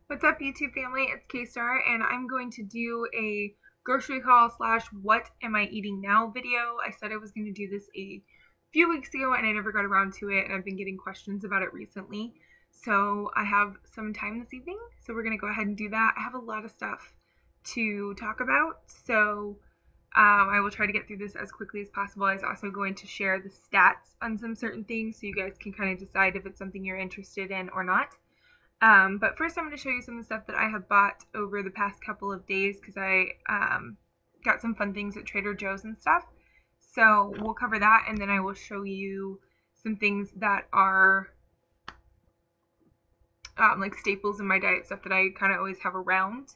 What's up, YouTube family? It's K-Star, and I'm going to do a grocery haul slash what am I eating now video. I said I was going to do this a few weeks ago, and I never got around to it, and I've been getting questions about it recently. So I have some time this evening, so we're going to go ahead and do that. I have a lot of stuff to talk about, so I will try to get through this as quickly as possible. I was also going to share the stats on some certain things, so you guys can kind of decide if it's something you're interested in or not. But first I'm going to show you some of the stuff that I have bought over the past couple of days because I got some fun things at Trader Joe's and stuff. So we'll cover that, and then I will show you some things that are like staples in my diet, stuff that I kind of always have around.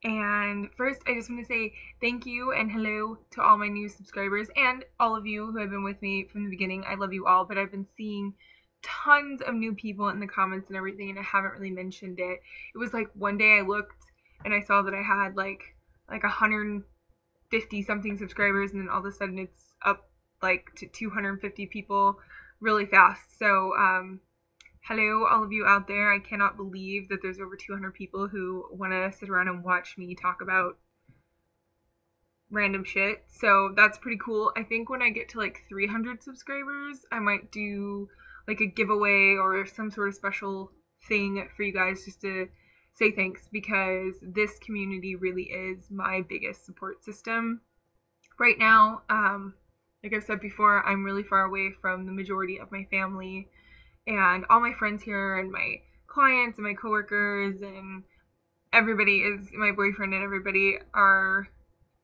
And first, I just want to say thank you and hello to all my new subscribers and all of you who have been with me from the beginning. I love you all, but I've been seeing tons of new people in the comments and everything, and I haven't really mentioned it. It was like one day I looked and I saw that I had like 150 something subscribers, and then all of a sudden it's up like to 250 people really fast. So hello all of you out there. I cannot believe that there's over 200 people who want to sit around and watch me talk about random shit. So that's pretty cool. I think when I get to like 300 subscribers, I might do like a giveaway or some sort of special thing for you guys just to say thanks, because this community really is my biggest support system right now. Like I've said before, I'm really far away from the majority of my family, and all my friends here and my clients and my coworkers and everybody is my boyfriend, and everybody are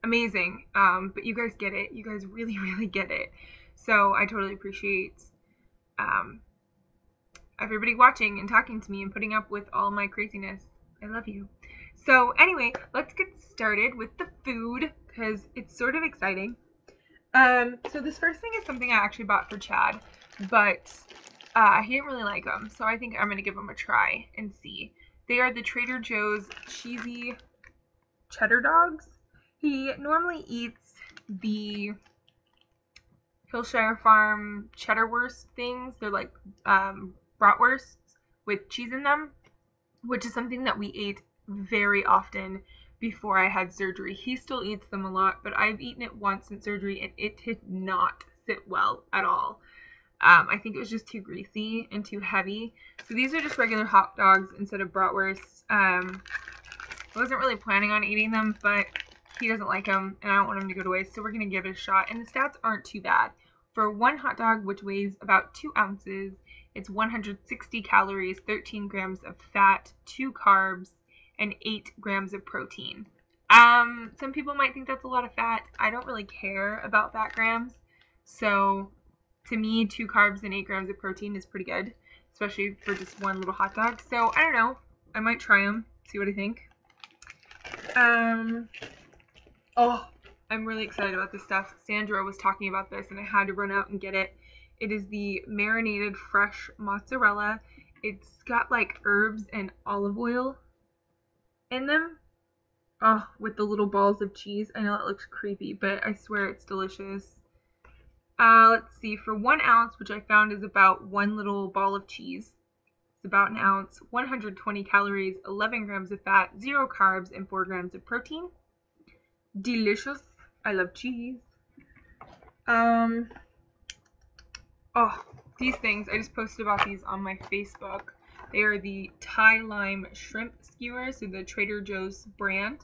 amazing. But you guys get it. You guys really, really get it. So I totally appreciate everybody watching and talking to me and putting up with all my craziness. I love you. So anyway, let's get started with the food because it's sort of exciting. So this first thing is something I actually bought for Chad, but he didn't really like them, so I think I'm going to give them a try and see. They are the Trader Joe's cheesy cheddar dogs. He normally eats the Hillshire Farm cheddarwurst things. They're like bratwursts with cheese in them, which is something that we ate very often before I had surgery. He still eats them a lot, but I've eaten it once in surgery and it did not sit well at all. I think it was just too greasy and too heavy. So these are just regular hot dogs instead of bratwursts. I wasn't really planning on eating them, but he doesn't like them and I don't want him to go to waste, so we're going to give it a shot. And the stats aren't too bad. For one hot dog, which weighs about 2 ounces, it's 160 calories, 13 grams of fat, 2 carbs, and 8 grams of protein. Some people might think that's a lot of fat. I don't really care about fat grams. So to me, 2 carbs and 8 grams of protein is pretty good, especially for just one little hot dog. So I don't know. I might try them, see what I think. Oh, I'm really excited about this stuff. Sandra was talking about this and I had to run out and get it. It is the marinated fresh mozzarella. It's got like herbs and olive oil in them. Oh, with the little balls of cheese. I know it looks creepy, but I swear it's delicious. Let's see, for 1 ounce, which I found is about one little ball of cheese. It's about an ounce, 120 calories, 11 grams of fat, 0 carbs, and 4 grams of protein. Delicious. I love cheese. Oh, these things, I just posted about these on my Facebook. They are the Thai lime shrimp skewers, so the Trader Joe's brand.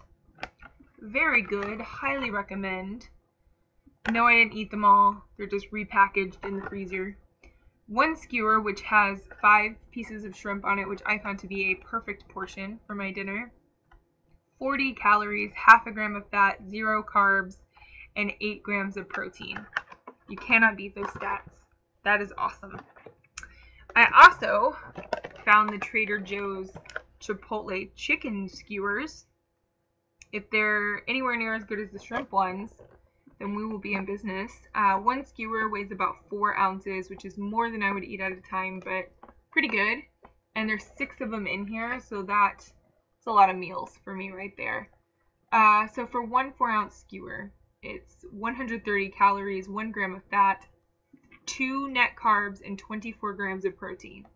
Very good. Highly recommend. No, I didn't eat them all. They're just repackaged in the freezer. One skewer, which has 5 pieces of shrimp on it, which I found to be a perfect portion for my dinner. 40 calories, half a gram of fat, 0 carbs, and 8 grams of protein. You cannot beat those stats. That is awesome. I also found the Trader Joe's Chipotle chicken skewers. If they're anywhere near as good as the shrimp ones, then we will be in business. One skewer weighs about 4 ounces, which is more than I would eat at a time, but pretty good. And there's 6 of them in here, so that's a lot of meals for me right there. So for one 4-ounce skewer, it's 130 calories, 1 gram of fat, 2 net carbs, and 24 grams of protein.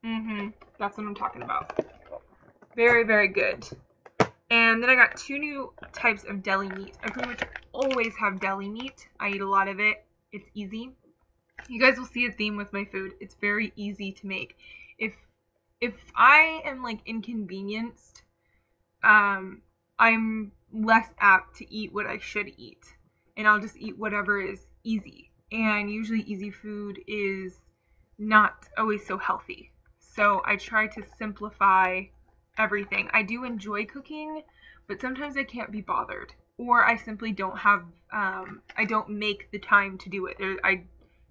That's what I'm talking about. Very, very good. And then I got 2 new types of deli meat. I pretty much always have deli meat. I eat a lot of it. It's easy. You guys will see a theme with my food. It's very easy to make. If I am like inconvenienced, I'm less apt to eat what I should eat. And I'll just eat whatever is easy. And usually easy food is not always so healthy. So I try to simplify everything. I do enjoy cooking, but sometimes I can't be bothered. Or I simply don't have, I don't make the time to do it. I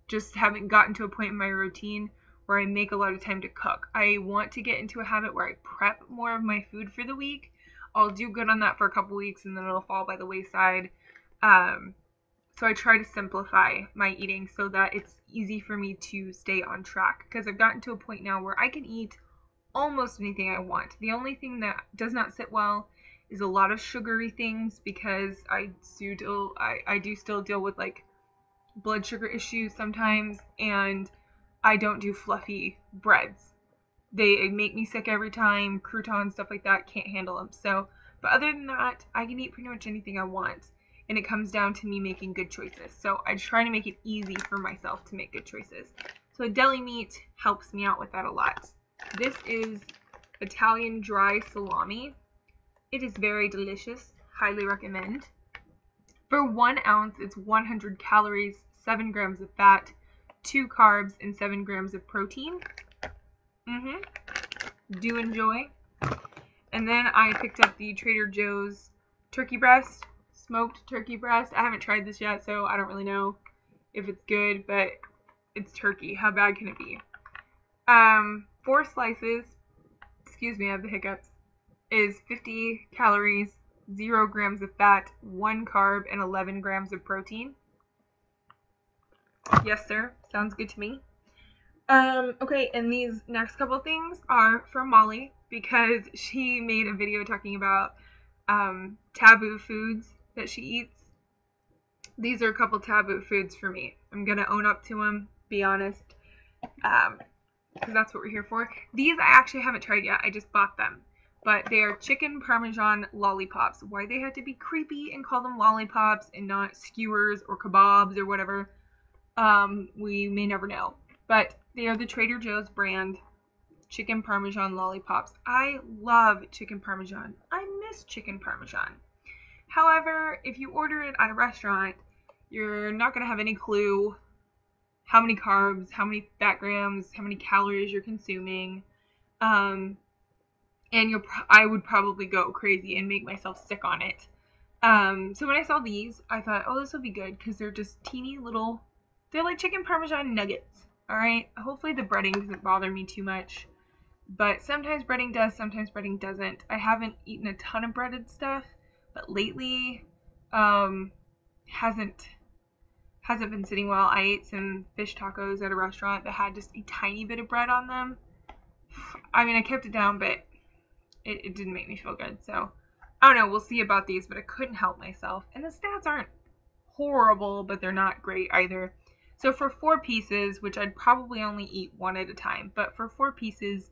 just haven't gotten to a point in my routine where I make a lot of time to cook. I want to get into a habit where I prep more of my food for the week. I'll do good on that for a couple weeks and then it'll fall by the wayside. So I try to simplify my eating so that it's easy for me to stay on track, because I've gotten to a point now where I can eat almost anything I want. The only thing that does not sit well is a lot of sugary things, because I do still deal with like blood sugar issues sometimes, and I don't do fluffy breads. They make me sick every time. Croutons, stuff like that, can't handle them. So, but other than that, I can eat pretty much anything I want. And it comes down to me making good choices. So I try to make it easy for myself to make good choices. So deli meat helps me out with that a lot. This is Italian dry salami. It is very delicious. Highly recommend. For 1 ounce, it's 100 calories, 7 grams of fat, 2 carbs, and 7 grams of protein. Do enjoy. And then I picked up the Trader Joe's turkey breast. Smoked turkey breast. I haven't tried this yet, so I don't really know if it's good, but it's turkey. How bad can it be? 4 slices, excuse me, I have the hiccups, is 50 calories, 0 grams of fat, 1 carb, and 11 grams of protein. Yes, sir. Sounds good to me. Okay, and these next couple things are from Molly, because she made a video talking about taboo foods that she eats. These are a couple taboo foods for me. I'm gonna own up to them, be honest, because that's what we're here for. These I actually haven't tried yet. I just bought them, but they are chicken parmesan lollipops. Why they had to be creepy and call them lollipops and not skewers or kebabs or whatever, we may never know. But they are the Trader Joe's brand chicken parmesan lollipops. I love chicken parmesan. I miss chicken parmesan. However, if you order it at a restaurant, you're not going to have any clue how many carbs, how many fat grams, how many calories you're consuming. And I would probably go crazy and make myself sick on it. So when I saw these, I thought, oh, this will be good, because they're just teeny little, they're like chicken parmesan nuggets. All right. Hopefully the breading doesn't bother me too much, but sometimes breading does, sometimes breading doesn't. I haven't eaten a ton of breaded stuff, but lately, hasn't been sitting well. I ate some fish tacos at a restaurant that had just a tiny bit of bread on them. I mean, I kept it down, but it didn't make me feel good. So, I don't know. We'll see about these, but I couldn't help myself. And the stats aren't horrible, but they're not great either. So for 4 pieces, which I'd probably only eat 1 at a time, but for 4 pieces,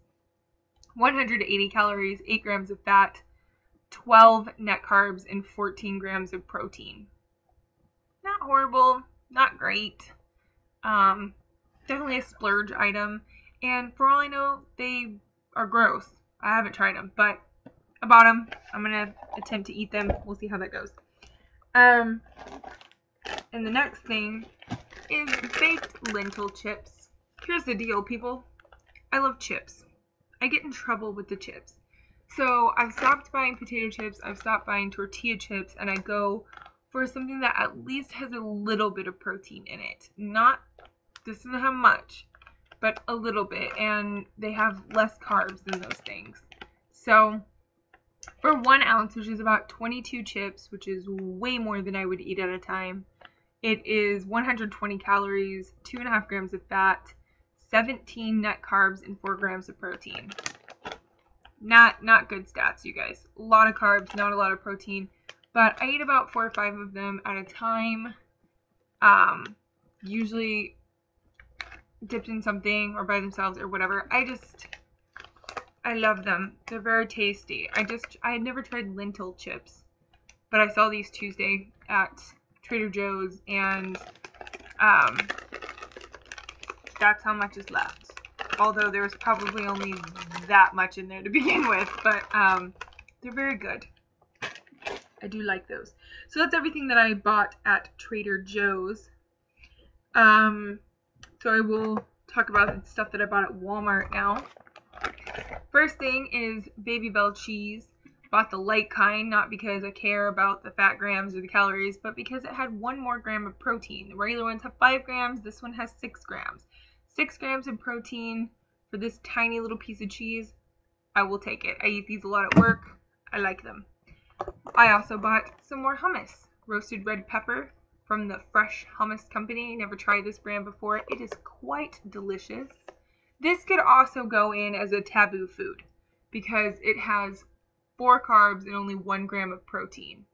180 calories, 8 grams of fat, 12 net carbs, and 14 grams of protein. Not horrible, not great. Definitely a splurge item. And for all I know, they are gross. I haven't tried them, but I bought them. I'm going to attempt to eat them. We'll see how that goes. And the next thing is baked lentil chips. Here's the deal, people. I love chips. I get in trouble with the chips. So I've stopped buying potato chips, I've stopped buying tortilla chips, and I go for something that at least has a little bit of protein in it. This doesn't have much, but a little bit, and they have less carbs than those things. So for 1 ounce, which is about 22 chips, which is way more than I would eat at a time, it is 120 calories, 2.5 grams of fat, 17 net carbs, and 4 grams of protein. Not good stats, you guys. A lot of carbs, not a lot of protein. But I eat about 4 or 5 of them at a time. Usually dipped in something or by themselves or whatever. I I love them. They're very tasty. I had never tried lentil chips, but I saw these Tuesday at Trader Joe's, and that's how much is left. Although there was probably only that much in there to begin with, but they're very good. I do like those. So that's everything that I bought at Trader Joe's. So I will talk about the stuff that I bought at Walmart now. First thing is Baby Bell cheese. Bought the light kind, not because I care about the fat grams or the calories, but because it had 1 more gram of protein. The regular ones have 5 grams, this one has 6 grams. 6 grams of protein for this tiny little piece of cheese. I will take it. I eat these a lot at work. I like them. I also bought some more hummus. Roasted red pepper from the Fresh Hummus Company. Never tried this brand before. It is quite delicious. This could also go in as a taboo food because it has 4 carbs and only 1 gram of protein.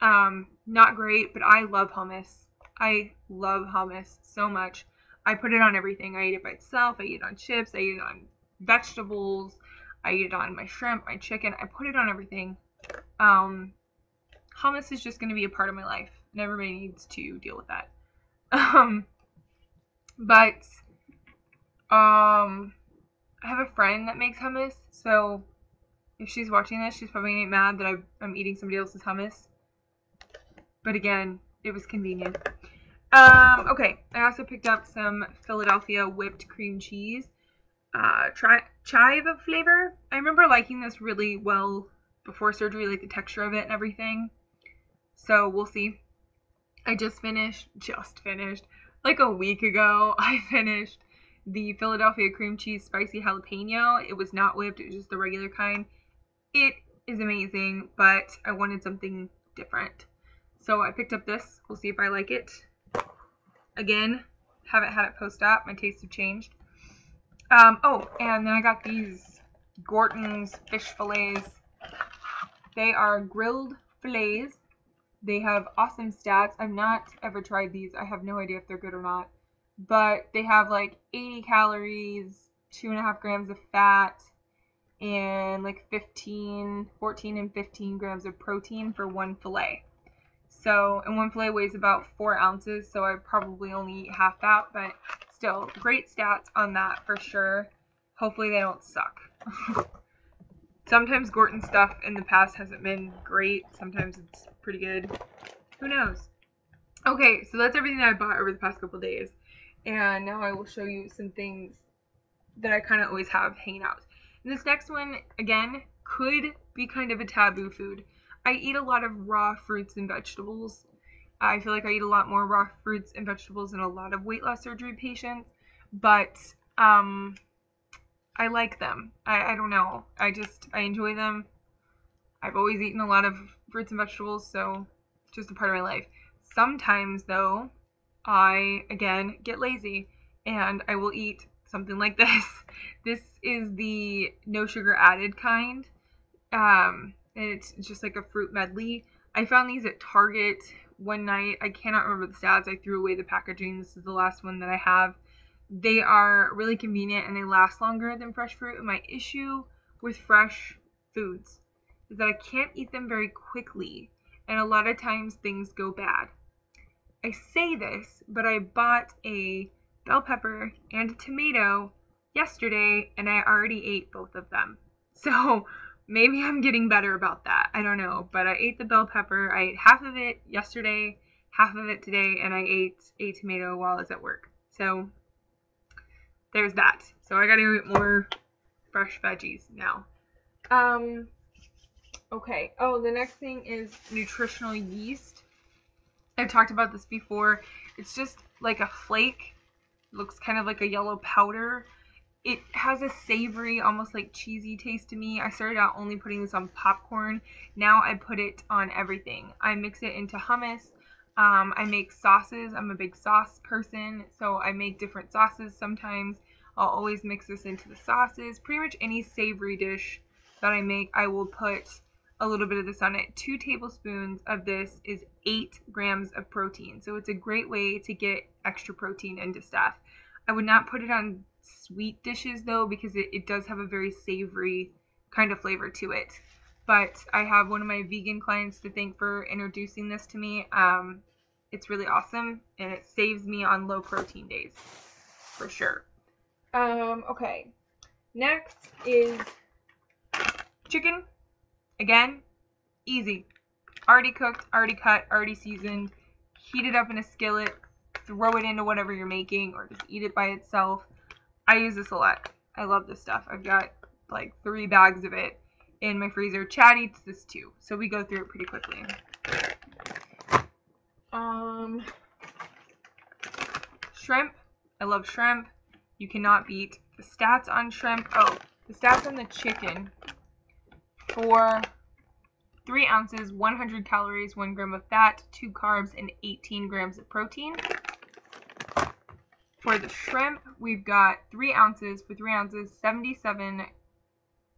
Not great, but I love hummus. I love hummus so much. I put it on everything. I eat it by itself. I eat it on chips. I eat it on vegetables. I eat it on my shrimp, my chicken. I put it on everything. Hummus is just going to be a part of my life, and everybody needs to deal with that. I have a friend that makes hummus, so if she's watching this, she's probably going to get mad that I'm eating somebody else's hummus. But again, it was convenient. Okay, I also picked up some Philadelphia whipped cream cheese. Chive flavor. I remember liking this really well before surgery, like the texture of it and everything. So we'll see. I just finished, like a week ago, I finished the Philadelphia cream cheese spicy jalapeno. It was not whipped, it was just the regular kind. It is amazing, but I wanted something different. So I picked up this. We'll see if I like it. Again, haven't had it post-op. My tastes have changed. Oh, and then I got these Gorton's fish fillets. They are grilled fillets. They have awesome stats. I've not ever tried these. I have no idea if they're good or not. But they have like 80 calories, 2.5 grams of fat, and like 14 and 15 grams of protein for 1 fillet. So, and 1 fillet weighs about 4 ounces, so I probably only eat half that, but still, great stats on that for sure. Hopefully they don't suck. Sometimes Gorton stuff in the past hasn't been great. Sometimes it's pretty good. Who knows? Okay, so that's everything that I bought over the past couple days. And now I will show you some things that I kind of always have hanging out. And this next one, again, could be kind of a taboo food. I eat a lot of raw fruits and vegetables. I feel like I eat a lot more raw fruits and vegetables than a lot of weight loss surgery patients. But I like them. I don't know. I enjoy them. I've always eaten a lot of fruits and vegetables, so it's just a part of my life. Sometimes, though, I, again, get lazy, and I will eat something like this. This is the no sugar added kind. It's just like a fruit medley. I found these at Target one night. I cannot remember the stats. I threw away the packaging. This is the last one that I have. They are really convenient and they last longer than fresh fruit. And my issue with fresh foods is that I can't eat them very quickly, and a lot of times things go bad. I say this, but I bought a bell pepper and a tomato yesterday, and I already ate both of them. So maybe I'm getting better about that. I don't know, but I ate the bell pepper. I ate half of it yesterday, half of it today, and I ate a tomato while I was at work. So there's that. So I gotta eat more fresh veggies now. Okay. Oh, the next thing is nutritional yeast. I've talked about this before. It's just like a flake. It looks kind of like a yellow powder. It has a savory, almost like cheesy taste to me. I started out only putting this on popcorn. Now I put it on everything. I mix it into hummus. I make sauces. I'm a big sauce person, so I make different sauces sometimes. I'll always mix this into the sauces. Pretty much any savory dish that I make, I will put a little bit of this on it. 2 tablespoons of this is 8 grams of protein. So it's a great way to get extra protein into stuff. I would not put it on sweet dishes though, because it does have a very savory kind of flavor to it. But I have one of my vegan clients to thank for introducing this to me. It's really awesome, and it saves me on low protein days, for sure. Okay. Next is chicken. Again, easy. Already cooked, already cut, already seasoned. Heat it up in a skillet. Throw it into whatever you're making, or just eat it by itself. I use this a lot. I love this stuff. I've got like 3 bags of it in my freezer. Chad eats this too, so we go through it pretty quickly. Shrimp. I love shrimp. You cannot beat the stats on shrimp. Oh, the stats on the chicken. For 3 ounces, 100 calories, 1 gram of fat, 2 carbs, and 18 grams of protein. For the shrimp, we've got 3 ounces. For 3 ounces, 77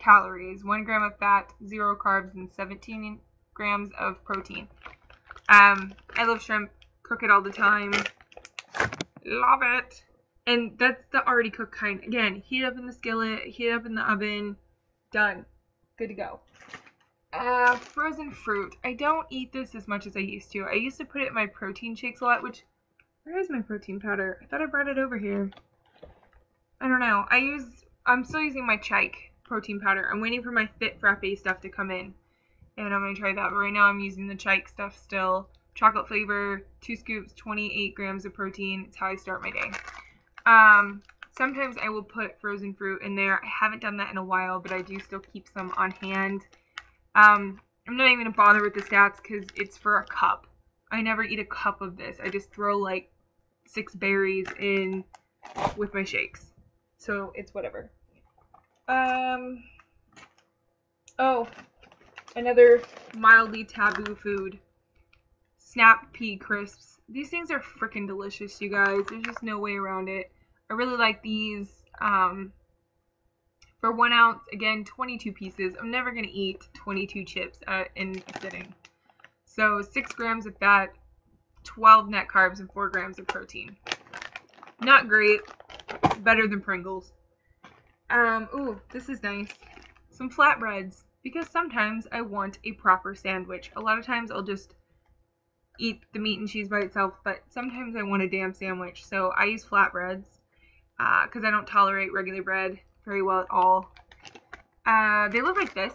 calories, 1 gram of fat, 0 carbs, and 17 grams of protein. I love shrimp. Cook it all the time. Love it. And that's the already cooked kind. Again, heat up in the skillet, heat up in the oven. Done. Good to go. Frozen fruit. I don't eat this as much as I used to. I used to put it in my protein shakes a lot, which... Where is my protein powder? I thought I brought it over here. I don't know. I'm still using my Chike protein powder. I'm waiting for my Fit Frappe stuff to come in. And I'm going to try that. But right now I'm using the Chike stuff still. Chocolate flavor, 2 scoops, 28 grams of protein. It's how I start my day. Sometimes I will put frozen fruit in there. I haven't done that in a while, but I do still keep some on hand. I'm not even going to bother with the stats because it's for a cup. I never eat a cup of this. I just throw like 6 berries in with my shakes. So it's whatever. Oh, another mildly taboo food. Snap pea crisps. These things are freaking delicious, you guys. There's just no way around it. I really like these. For 1 ounce, again, 22 pieces. I'm never going to eat 22 chips in a sitting. So 6 grams of fat, 12 net carbs, and 4 grams of protein. Not great. Better than Pringles. Ooh, this is nice. Some flatbreads. Because sometimes I want a proper sandwich. A lot of times I'll just eat the meat and cheese by itself, but sometimes I want a damn sandwich. So I use flatbreads because I don't tolerate regular bread very well at all. They look like this.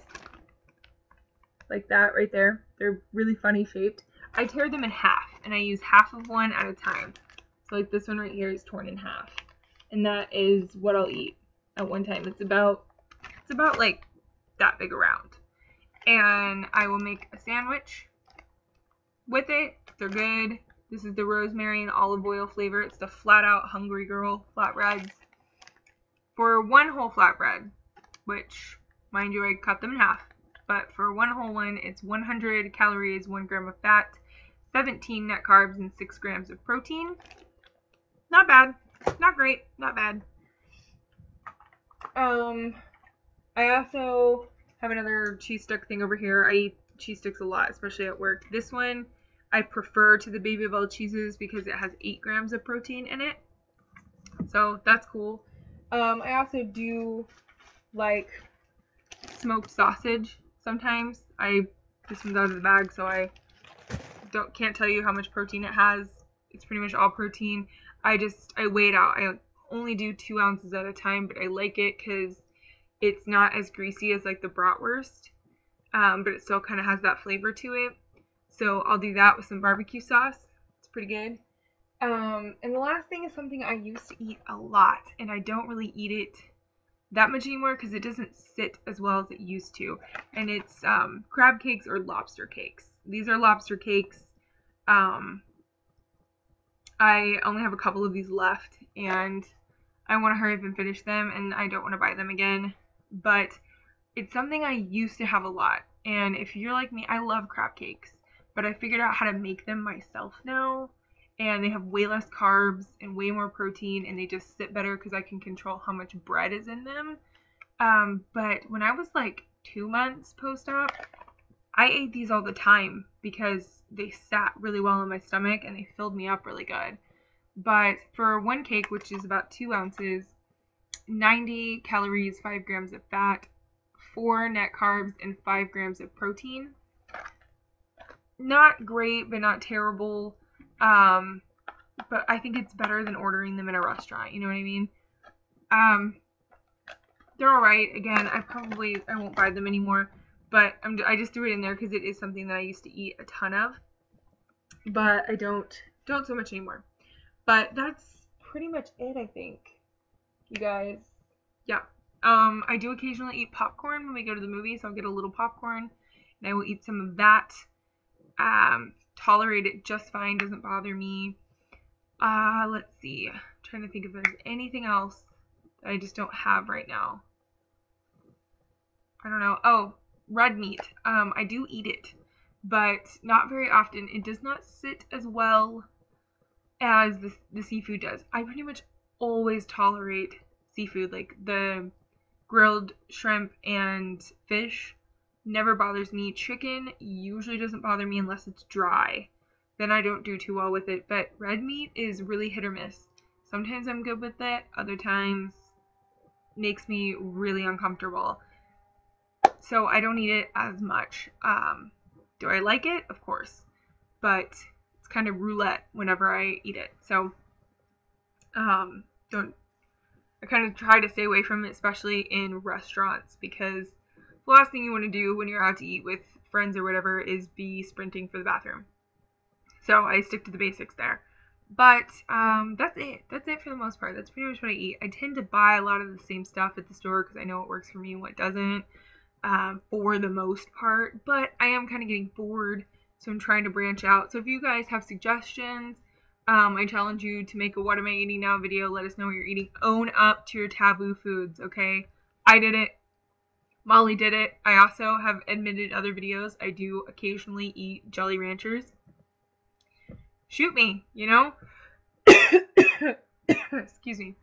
Like that right there. They're really funny shaped. I tear them in half, and I use half of one at a time. So like this one right here is torn in half. And that is what I'll eat at one time. It's about like that big around. And I will make a sandwich with it. They're good. This is the rosemary and olive oil flavor. It's the Flat Out Hungry Girl flatbreads. For 1 whole flatbread, which, mind you, I cut them in half. But for 1 whole one, it's 100 calories, 1 gram of fat, 17 net carbs, and 6 grams of protein. Not bad. Not great. Not bad. I also have another cheese stick thing over here. I eat cheese sticks a lot, especially at work. This one I prefer to the Baby Bell cheeses because it has 8 grams of protein in it. So that's cool. I also do like smoked sausage sometimes. This one's out of the bag, so I can't tell you how much protein it has. It's pretty much all protein. I weigh it out. I only do 2 ounces at a time, but I like it because it's not as greasy as like the bratwurst, but it still kind of has that flavor to it. So I'll do that with some barbecue sauce. It's pretty good. And the last thing is something I used to eat a lot, and I don't really eat it that much anymore because it doesn't sit as well as it used to. And it's crab cakes or lobster cakes. These are lobster cakes. I only have a couple of these left, and I want to hurry up and finish them, and I don't want to buy them again. But it's something I used to have a lot. And if you're like me, I love crab cakes, but I figured out how to make them myself now. And they have way less carbs and way more protein, and they just sit better because I can control how much bread is in them. But when I was like 2 months post-op, I ate these all the time because they sat really well in my stomach and they filled me up really good. But for 1 cake, which is about 2 ounces, 90 calories, 5 grams of fat, 4 net carbs, and 5 grams of protein. Not great, but not terrible. But I think it's better than ordering them in a restaurant. You know what I mean? They're alright. Again, I won't buy them anymore. But I just threw it in there because it is something that I used to eat a ton of. But I don't so much anymore. But that's pretty much it, I think. You guys. Yeah. I do occasionally eat popcorn when we go to the movies. So I'll get a little popcorn and I will eat some of that. Tolerate it just fine. Doesn't bother me. Let's see. I'm trying to think if there's anything else that I just don't have right now. I don't know. Oh, red meat. I do eat it, but not very often. It does not sit as well as the seafood does. I pretty much always tolerate seafood, like the grilled shrimp and fish never bothers me. Chicken usually doesn't bother me unless it's dry. Then I don't do too well with it. But red meat is really hit or miss. Sometimes I'm good with it. Other times makes me really uncomfortable. So I don't eat it as much. Do I like it? Of course. But it's kind of roulette whenever I eat it. So I kind of try to stay away from it, especially in restaurants, because the last thing you want to do when you're out to eat with friends or whatever is be sprinting for the bathroom. So I stick to the basics there. But that's it. That's it for the most part. That's pretty much what I eat. I tend to buy a lot of the same stuff at the store because I know what works for me and what doesn't, for the most part. But I am kind of getting bored, so I'm trying to branch out. So if you guys have suggestions, I challenge you to make a What Am I Eating Now video. Let us know what you're eating. Own up to your taboo foods, okay? I did it. Molly did it. I also have admitted other videos. I do occasionally eat Jolly Ranchers. Shoot me, you know? Excuse me.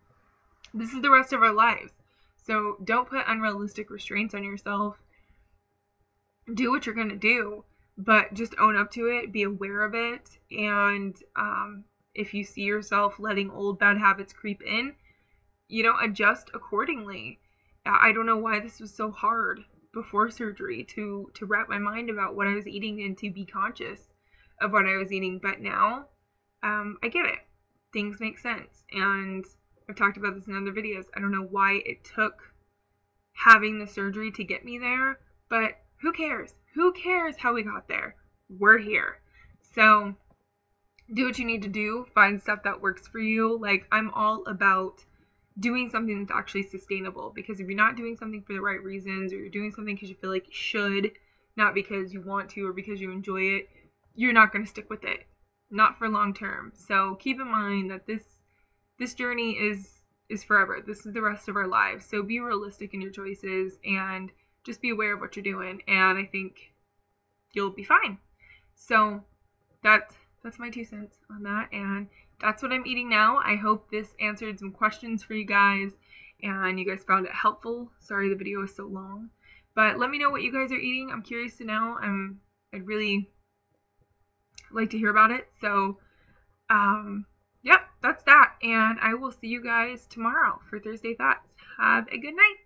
This is the rest of our lives. So don't put unrealistic restraints on yourself. Do what you're going to do, but just own up to it. Be aware of it. And if you see yourself letting old bad habits creep in, adjust accordingly. I don't know why this was so hard before surgery to wrap my mind about what I was eating and to be conscious of what I was eating. But now, I get it. Things make sense. And I've talked about this in other videos. I don't know why it took having the surgery to get me there, but who cares? Who cares how we got there? We're here. So do what you need to do. Find stuff that works for you. Like, I'm all about doing something that's actually sustainable, because if you're not doing something for the right reasons, or you're doing something because you feel like you should, not because you want to or because you enjoy it, you're not going to stick with it. Not for long term. So keep in mind that this journey is forever. This is the rest of our lives. So be realistic in your choices and just be aware of what you're doing, and I think you'll be fine. So that's my 2 cents on that, and that's what I'm eating now. I hope this answered some questions for you guys and you guys found it helpful. Sorry the video was so long, but let me know what you guys are eating. I'm curious to know. I'd really like to hear about it. So yeah, that's that, and I will see you guys tomorrow for Thursday Thoughts. Have a good night.